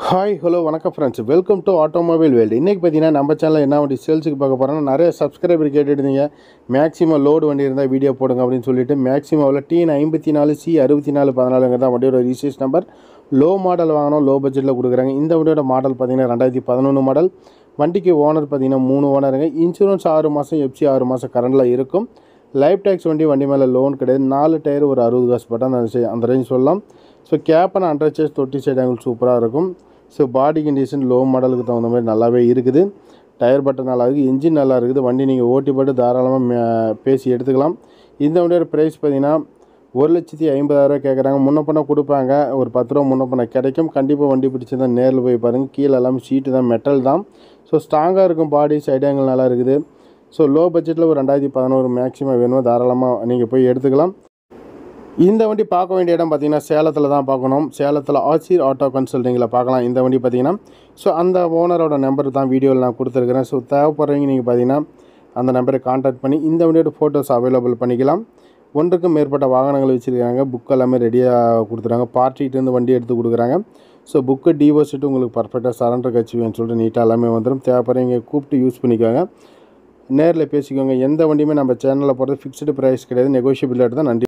Hi hello வணக்கம் friends, welcome to automobile world. இன்றைக்கி பார்த்தீங்கன்னா நம்ம சேனலில் என்ன வண்டி சேல்ஸுக்கு பார்க்க போகிறோன்னா, நிறைய சப்ஸ்கிரைபர் கேட்டுருந்தீங்க மேக்ஸிமம் லோடு வண்டி இருந்தால் வீடியோ போடுங்க அப்படின்னு சொல்லிட்டு. மேக்ஸிமமில் T54C6414 தான் வண்டியோட ரிஜிஸ்ட்ரேஷன் நம்பர். லோ மாடல் வாங்கணும், லோ பட்ஜெட்டில் கொடுக்குறாங்க. இந்த வண்டியோட மாடல் பார்த்தீங்கன்னா 2011 மாடல். வண்டிக்கு ஓனர் பார்த்தீங்கன்னா 3 ஓனருங்க. இன்சூரன்ஸ் 6 மாதம், எஃப்சி 6 மாதம் கரண்டில் இருக்கும். லைஃப் டேக்ஸ் வண்டி மேலே லோன் கிடையாது. 4 டயர் ஒரு 60 காசு பட்டம் அந்த ரேஞ்ச் சொல்லலாம். ஸோ கேப்பன் அண்டர் சேஸ் தொட்டி சைடு ஆங்கிள் சூப்பராக இருக்கும். ஸோ பாடி கண்டிஷன் லோ மாடலுக்கு தகுந்த மாதிரி நல்லாவே இருக்குது. டயர் பட்டன் நல்லா இருக்குது, இன்ஜின் நல்லா இருக்குது. வண்டி நீங்கள் ஓட்டி போட்டு தாராளமாக பேசி எடுத்துக்கலாம். இந்த வண்டியோட ப்ரைஸ் பார்த்தீங்கன்னா 1,50,000 கேட்குறாங்க. முன்ன பண்ண கொடுப்பாங்க, ஒரு 10 ரூபா முன்ன பண்ண கிடைக்கும். கண்டிப்பாக வண்டி பிடிச்சிருந்தா நேரில் போய் பாருங்கள். கீழே எல்லாமே ஷீட்டு தான், மெட்டல் தான். ஸோ ஸ்ட்ராங்காக இருக்கும். பாடி சைடு ஆங்கிள் நல்லா இருக்குது. ஸோ லோ பட்ஜெட்டில் ஒரு 2011 மேக்ஸிமம் வேணுமோ தாராளமாக நீங்கள் போய் எடுத்துக்கலாம். இந்த வண்டி பார்க்க வேண்டிய இடம் பார்த்தீங்கன்னா சேலத்தில் தான் பார்க்கணும். சேலத்தில் ஆசிர் ஆட்டோ கன்சல்டிங்கில் பார்க்கலாம் இந்த வண்டி பார்த்தீங்கன்னா. ஸோ அந்த ஓனரோட நம்பர் தான் வீடியோவில் நான் கொடுத்துருக்குறேன். ஸோ தேவைப்படுறவங்க நீங்கள் பார்த்தீங்கன்னா அந்த நம்பரை கான்டாக்ட் பண்ணி இந்த வண்டியோட ஃபோட்டோஸ் அவைலபிள் பண்ணிக்கலாம். ஒன்றுக்கும் மேற்பட்ட வாகனங்கள் வச்சுருக்காங்க. புக் எல்லாமே ரெடியாக கொடுத்துறாங்க. பார்ட்டிகிட்டேருந்து வண்டி எடுத்து கொடுக்குறாங்க. ஸோ புக்கு டிவோசிட்டு உங்களுக்கு பர்ஃபெக்டாக சரண்டர் கட்சிவேன்னு சொல்லிட்டு நீட்டாக எல்லாமே வந்துடும். தேவைப்படுறவங்க கூப்பிட்டு யூஸ் பண்ணிக்கோங்க, நேரில் பேசிக்கோங்க. எந்த வண்டியுமே நம்ம சேனலில் போகிறது ஃபிக்ஸ்டு ப்ரைஸ் கிடையாது, நெகோஷியபிள் ரேட் தான். நன்றி.